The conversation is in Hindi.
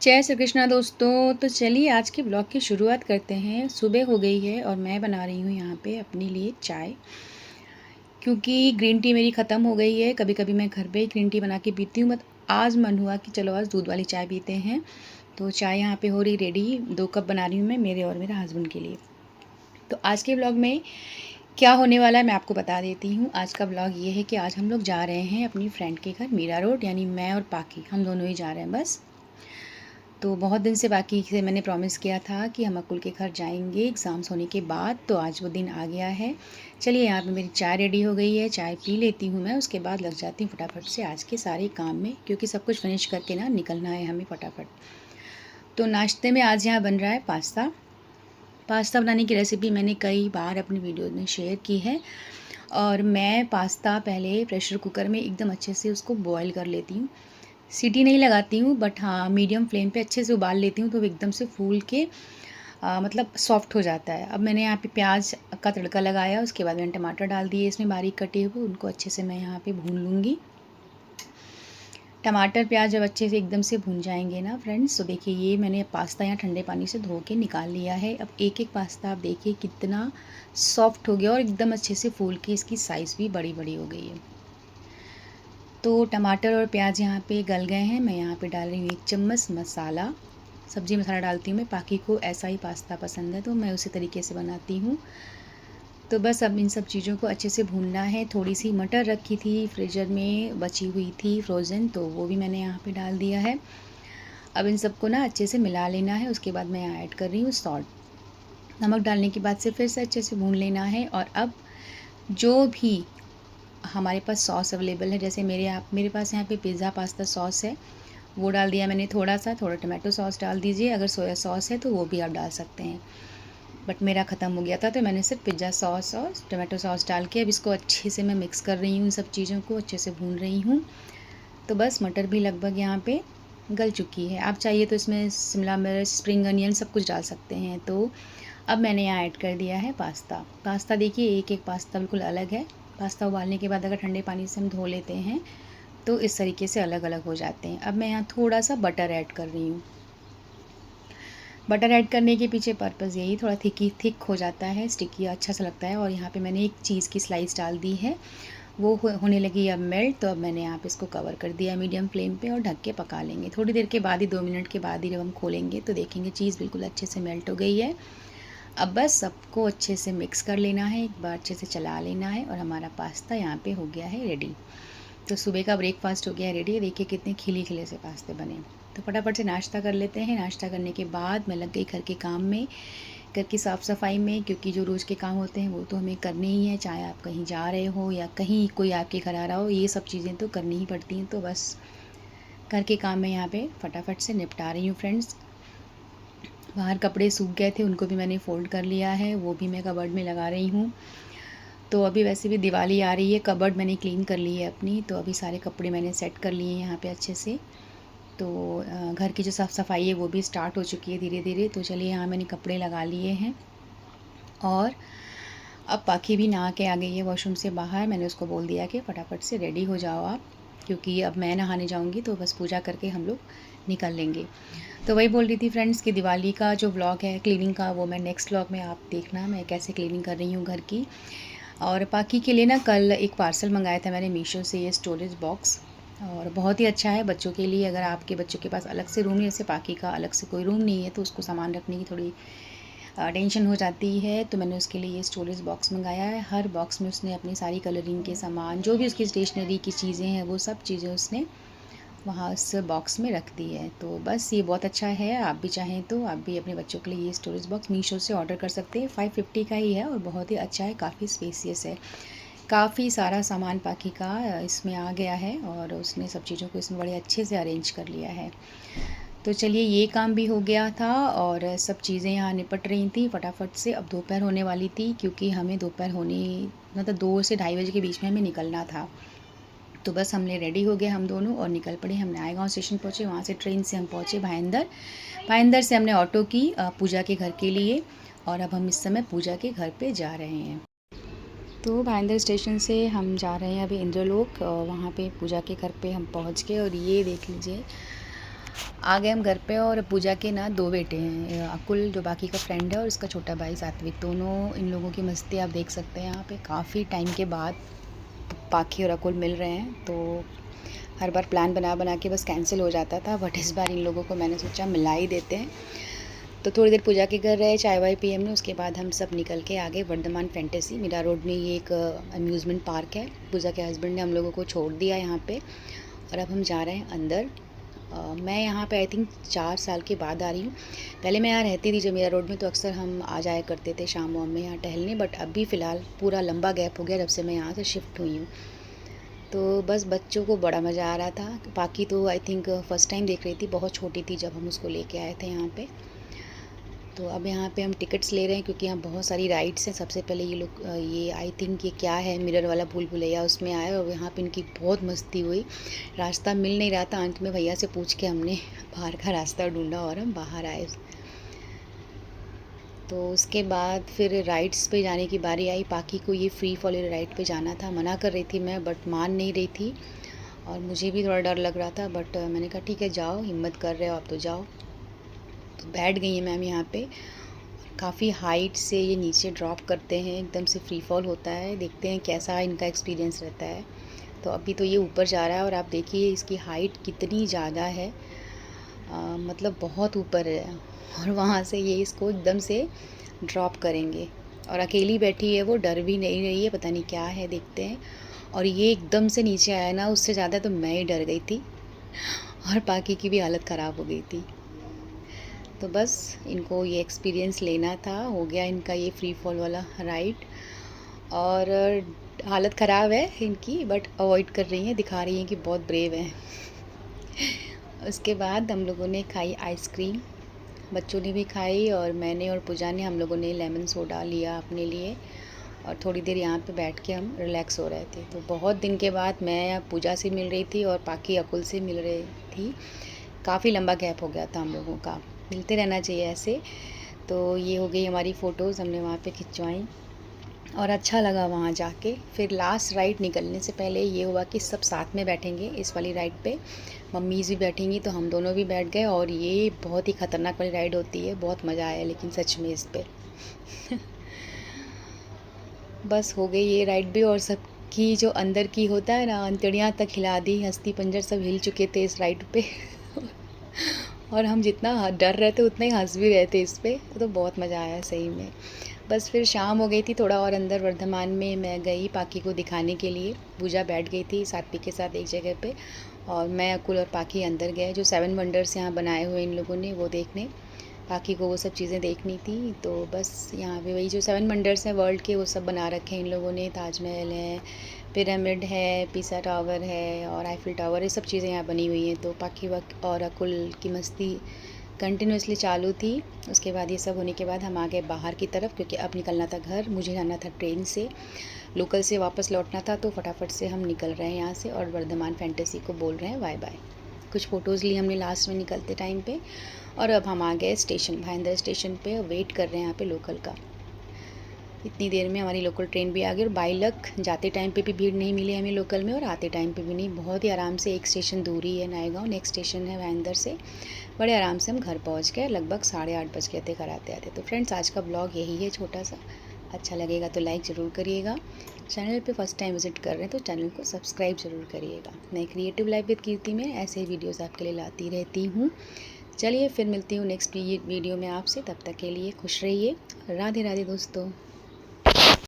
जय श्री कृष्णा दोस्तों। तो चलिए आज के ब्लॉग की शुरुआत करते हैं। सुबह हो गई है और मैं बना रही हूँ यहाँ पे अपने लिए चाय, क्योंकि ग्रीन टी मेरी ख़त्म हो गई है। कभी कभी मैं घर पे ही ग्रीन टी बना के पीती हूँ, बट आज मन हुआ कि चलो आज दूध वाली चाय पीते हैं। तो चाय यहाँ पे हो रही रेडी, 2 कप बना रही हूँ मैं मेरे और मेरे हस्बैंड के लिए। तो आज के ब्लॉग में क्या होने वाला है मैं आपको बता देती हूँ। आज का ब्लॉग ये है कि आज हम लोग जा रहे हैं अपनी फ्रेंड के घर मीरा रोड, यानी मैं और पाकी हम दोनों ही जा रहे हैं बस। तो बहुत दिन से बाकी से मैंने प्रॉमिस किया था कि हम अकुल के घर जाएंगे एग्ज़ाम्स होने के बाद, तो आज वो दिन आ गया है। चलिए यहाँ पे मेरी चाय रेडी हो गई है, चाय पी लेती हूँ मैं, उसके बाद लग जाती हूँ फटाफट से आज के सारे काम में, क्योंकि सब कुछ फिनिश करके ना निकलना है हमें फटाफट। तो नाश्ते में आज यहाँ बन रहा है पास्ता। पास्ता बनाने की रेसिपी मैंने कई बार अपनी वीडियो में शेयर की है, और मैं पास्ता पहले प्रेशर कुकर में एकदम अच्छे से उसको बॉईल कर लेती हूँ। सीटी नहीं लगाती हूँ, बट हाँ मीडियम फ्लेम पे अच्छे से उबाल लेती हूँ, तो वो एकदम से फूल के मतलब सॉफ्ट हो जाता है। अब मैंने यहाँ पे प्याज का तड़का लगाया, उसके बाद मैंने टमाटर डाल दिए इसमें बारीक कटे हुए, उनको अच्छे से मैं यहाँ पे भून लूँगी। टमाटर प्याज जब अच्छे से एकदम से भून जाएंगे ना फ्रेंड्स, तो देखिए ये मैंने पास्ता यहाँ ठंडे पानी से धो के निकाल लिया है। अब एक एक पास्ता आप देखिए कितना सॉफ्ट हो गया और एकदम अच्छे से फूल के इसकी साइज़ भी बड़ी बड़ी हो गई है। तो टमाटर और प्याज यहाँ पे गल गए हैं। मैं यहाँ पे डाल रही हूँ 1 चम्मच मसाला, सब्ज़ी मसाला डालती हूँ मैं। पाकी को ऐसा ही पास्ता पसंद है तो मैं उसी तरीके से बनाती हूँ। तो बस अब इन सब चीज़ों को अच्छे से भूनना है। थोड़ी सी मटर रखी थी फ्रीजर में, बची हुई थी फ्रोज़न, तो वो भी मैंने यहाँ पे डाल दिया है। अब इन सबको ना अच्छे से मिला लेना है। उसके बाद मैं यहाँ ऐड कर रही हूँ सॉल्ट। नमक डालने के बाद से फिर से अच्छे से भून लेना है। और अब जो भी हमारे पास सॉस अवेलेबल है, जैसे मेरे पास यहाँ पे पिज़्ज़ा पास्ता सॉस है, वो डाल दिया मैंने थोड़ा सा। थोड़ा टमाटो सॉस डाल दीजिए, अगर सोया सॉस है तो वो भी आप डाल सकते हैं, बट मेरा ख़त्म हो गया था तो मैंने सिर्फ पिज़्ज़ा सॉस और टमाटो सॉस डाल के अब इसको अच्छे से मैं मिक्स कर रही हूँ। इन सब चीज़ों को अच्छे से भून रही हूँ। तो बस मटर भी लगभग यहाँ पे गल चुकी है। आप चाहिए तो इसमें शिमला मिर्च, स्प्रिंग अनियन सब कुछ डाल सकते हैं। तो अब मैंने यहाँ ऐड कर दिया है पास्ता। पास्ता देखिए एक एक पास्ता बिल्कुल अलग है। पास्ता उबालने के बाद अगर ठंडे पानी से हम धो लेते हैं तो इस तरीके से अलग अलग हो जाते हैं। अब मैं यहाँ थोड़ा सा बटर ऐड कर रही हूँ। बटर ऐड करने के पीछे पर्पज़ यही, थोड़ा थिक हो जाता है, स्टिकी अच्छा सा लगता है। और यहाँ पे मैंने एक चीज़ की स्लाइस डाल दी है, वो होने लगी अब मेल्ट। तो अब मैंने यहाँ पे इसको कवर कर दिया मीडियम फ्लेम पे और ढक के पका लेंगे। थोड़ी देर के बाद ही, 2 मिनट के बाद ही जब हम खोलेंगे तो देखेंगे चीज़ बिल्कुल अच्छे से मेल्ट हो गई है। अब बस सबको अच्छे से मिक्स कर लेना है, एक बार अच्छे से चला लेना है, और हमारा पास्ता यहाँ पे हो गया है रेडी। तो सुबह का ब्रेकफास्ट हो गया है रेडी। देखिए कितने खिले खिले से पास्ते बने। तो फटाफट से नाश्ता कर लेते हैं। नाश्ता करने के बाद मैं लग गई घर के काम में, घर की साफ़ सफाई में, क्योंकि जो रोज़ के काम होते हैं वो तो हमें करने ही है, चाहे आप कहीं जा रहे हो या कहीं कोई आपके घर आ रहा हो, ये सब चीज़ें तो करनी ही पड़ती हैं। तो बस घर के काम में यहाँ पे फटाफट से निपटा रही हूँ फ्रेंड्स। बाहर कपड़े सूख गए थे, उनको भी मैंने फ़ोल्ड कर लिया है, वो भी मैं कबर्ड में लगा रही हूँ। तो अभी वैसे भी दिवाली आ रही है, कबर्ड मैंने क्लीन कर ली है अपनी, तो अभी सारे कपड़े मैंने सेट कर लिए हैं यहाँ पे अच्छे से। तो घर की जो साफ़ सफाई है वो भी स्टार्ट हो चुकी है धीरे धीरे। तो चलिए यहाँ मैंने कपड़े लगा लिए हैं, और अब पाखी भी नहा के आ गई है वॉशरूम से बाहर। मैंने उसको बोल दिया कि फटाफट से रेडी हो जाओ आप, क्योंकि अब मैं नहाने जाऊँगी तो बस पूजा करके हम लोग निकल लेंगे। तो वही बोल रही थी फ्रेंड्स कि दिवाली का जो व्लॉग है क्लीनिंग का, वो मैं नेक्स्ट व्लॉग में आप देखना मैं कैसे क्लीनिंग कर रही हूँ घर की। और पाकी के लिए ना कल एक पार्सल मंगाया था मैंने मीशो से, ये स्टोरेज बॉक्स, और बहुत ही अच्छा है बच्चों के लिए। अगर आपके बच्चों के पास अलग से रूम नहीं, जैसे पाकी का अलग से कोई रूम नहीं है, तो उसको सामान रखने की थोड़ी टेंशन हो जाती है, तो मैंने उसके लिए ये स्टोरेज बॉक्स मंगाया है। हर बॉक्स में उसने अपनी सारी कलरिंग के सामान, जो भी उसकी स्टेशनरी की चीज़ें हैं, वो सब चीज़ें उसने वहाँ उस बॉक्स में रख दी है। तो बस ये बहुत अच्छा है। आप भी चाहें तो आप भी अपने बच्चों के लिए ये स्टोरेज बॉक्स मीशो से ऑर्डर कर सकते हैं। 550 का ही है और बहुत ही अच्छा है, काफ़ी स्पेसियस है। काफ़ी सारा सामान पाकी का इसमें आ गया है, और उसने सब चीज़ों को इसमें बड़े अच्छे से अरेंज कर लिया है। तो चलिए ये काम भी हो गया था, और सब चीज़ें यहाँ निपट रही थी फटाफट से। अब दोपहर होने वाली थी, क्योंकि हमें दोपहर होने मतलब 2 से ढाई बजे के बीच में हमें निकलना था। तो बस हमने रेडी हो गए हम दोनों और निकल पड़े। हम नायगांव स्टेशन पहुँचे, वहाँ से ट्रेन से हम पहुँचे भाईंदर। भाईंदर से हमने ऑटो की पूजा के घर के लिए, और अब हम इस समय पूजा के घर पे जा रहे हैं। तो भाईंदर स्टेशन से हम जा रहे हैं अभी इंद्रलोक, वहाँ पे पूजा के घर पे हम पहुँच गए। और ये देख लीजिए आ गए हम घर पे और पूजा के ना 2 बेटे हैं, अकुल जो बाकी का फ्रेंड है और उसका छोटा भाई सात्विक। दोनों इन लोगों की मस्ती आप देख सकते हैं यहाँ पे। काफ़ी टाइम के बाद पाखी और अकुल मिल रहे हैं, तो हर बार प्लान बना बना के बस कैंसिल हो जाता था, बट इस बार इन लोगों को मैंने सोचा मिला ही देते हैं। तो थोड़ी देर पूजा के घर रहे, चाय वाय पी हमने, उसके बाद हम सब निकल के आ गए वर्धमान फैंटेसी। मीरा रोड में ये एक अम्यूज़मेंट पार्क है। पूजा के हस्बैंड ने हम लोगों को छोड़ दिया यहाँ पे और अब हम जा रहे हैं अंदर। मैं यहाँ पे आई थिंक 4 साल के बाद आ रही हूँ। पहले मैं यहाँ रहती थी जब मीरा रोड में, तो अक्सर हम आ जाया करते थे शाम वाम में यहाँ टहलने, बट अभी फ़िलहाल पूरा लंबा गैप हो गया जब से मैं यहाँ से शिफ्ट हुई हूँ। तो बस बच्चों को बड़ा मज़ा आ रहा था। बाकी तो आई थिंक फ़र्स्ट टाइम देख रही थी, बहुत छोटी थी जब हम उसको लेके आए थे यहाँ पे। तो अब यहाँ पे हम टिकट्स ले रहे हैं क्योंकि यहाँ बहुत सारी राइड्स हैं। सबसे पहले ये लोग ये आई थिंक ये क्या है, मिरर वाला भूल भुलैया, उसमें आए और यहाँ पे इनकी बहुत मस्ती हुई। रास्ता मिल नहीं रहा था, अंत में भैया से पूछ के हमने बाहर का रास्ता ढूंढा और हम बाहर आए। तो उसके बाद फिर राइड्स पे जाने की बारी आई। पाकी को ये फ्री फॉल राइड पे जाना था, मना कर रही थी मैं, बट मान नहीं रही थी और मुझे भी थोड़ा डर लग रहा था, बट मैंने कहा ठीक है जाओ, हिम्मत कर रहे हो आप तो जाओ। तो बैठ गई हैं मैम यहाँ पे। काफ़ी हाइट से ये नीचे ड्रॉप करते हैं, एकदम से फ्री फॉल होता है। देखते हैं कैसा इनका एक्सपीरियंस रहता है। तो अभी तो ये ऊपर जा रहा है और आप देखिए इसकी हाइट कितनी ज़्यादा है, मतलब बहुत ऊपर है। और वहाँ से ये इसको एकदम से ड्रॉप करेंगे और अकेली बैठी है वो, डर भी नहीं रही है, पता नहीं क्या है, देखते हैं। और ये एकदम से नीचे आया ना, उससे ज़्यादा तो मैं ही डर गई थी और बाकी की भी हालत ख़राब हो गई थी। तो बस इनको ये एक्सपीरियंस लेना था, हो गया इनका ये फ्री फॉल वाला राइड। और हालत ख़राब है इनकी, बट अवॉइड कर रही हैं, दिखा रही हैं कि बहुत ब्रेव हैं। उसके बाद हम लोगों ने खाई आइसक्रीम, बच्चों ने भी खाई और मैंने और पूजा ने, हम लोगों ने लेमन सोडा लिया अपने लिए और थोड़ी देर यहाँ पे बैठ के हम रिलैक्स हो रहे थे। तो बहुत दिन के बाद मैं पूजा से मिल रही थी और पाकी अकुल से मिल रही थी। काफ़ी लंबा गैप हो गया था हम लोगों का, मिलते रहना चाहिए ऐसे। तो ये हो गई हमारी फ़ोटोज़, हमने वहाँ पे खिंचवाई और अच्छा लगा वहाँ जाके। फिर लास्ट राइड निकलने से पहले ये हुआ कि सब साथ में बैठेंगे इस वाली राइड पे, मम्मीज़ भी बैठेंगी, तो हम दोनों भी बैठ गए। और ये बहुत ही ख़तरनाक वाली राइड होती है, बहुत मज़ा आया लेकिन सच में इस पे। बस हो गई ये राइड भी, और सबकी जो अंदर की होता है ना, अंतड़ियाँ तक हिला दी, हस्ती पंजर सब हिल चुके थे इस राइड पे। और हम जितना डर रहे थे उतना ही हंस भी रहे थे इस पे, तो बहुत मज़ा आया सही में। बस फिर शाम हो गई थी, थोड़ा और अंदर वर्धमान में मैं गई पाकी को दिखाने के लिए। पूजा बैठ गई थी सात्विक के साथ एक जगह पे और मैं, अकुल और पाकी अंदर गए। जो 7 वंडर्स यहाँ बनाए हुए इन लोगों ने वो देखने, पाकी को वो सब चीज़ें देखनी थी। तो बस यहाँ पे वही जो 7 वंडर्स हैं वर्ल्ड के, वो सब बना रखे हैं इन लोगों ने। ताजमहल है, पिरामिड है, पीसा टावर है और आईफिल टावर, ये सब चीज़ें यहाँ बनी हुई हैं। तो पाकी और अकुल की मस्ती कंटिन्यूसली चालू थी। उसके बाद ये सब होने के बाद हम आ गए बाहर की तरफ, क्योंकि अब निकलना था घर, मुझे जाना था ट्रेन से, लोकल से वापस लौटना था। तो फटाफट से हम निकल रहे हैं यहाँ से और वर्धमान फैंटेसी को बोल रहे हैं बाय बाय। कुछ फ़ोटोज़ ली हमने लास्ट में निकलते टाइम पे और अब हम आ गए स्टेशन, भाईंदर स्टेशन पे, वेट कर रहे हैं यहाँ पे लोकल का। इतनी देर में हमारी लोकल ट्रेन भी आ गई और बाई लक जाते टाइम पे भी भीड़ नहीं मिली हमें लोकल में और आते टाइम पे भी नहीं। बहुत ही आराम से, एक स्टेशन दूरी है नायगांव, नेक्स्ट स्टेशन है भाईंदर से, बड़े आराम से हम घर पहुंच गए। लगभग 8:30 बज गए थे घर आते आते। तो फ्रेंड्स आज का ब्लॉग यही है छोटा सा, अच्छा लगेगा तो लाइक ज़रूर करिएगा। चैनल पे फर्स्ट टाइम विजिट कर रहे हैं तो चैनल को सब्सक्राइब ज़रूर करिएगा। मैं क्रिएटिव लाइफ विद कीर्ति में ऐसे ही वीडियोज़ आपके लिए लाती रहती हूँ। चलिए फिर मिलती हूँ नेक्स्ट वीडियो में आपसे, तब तक के लिए खुश रहिए। राधे राधे दोस्तों।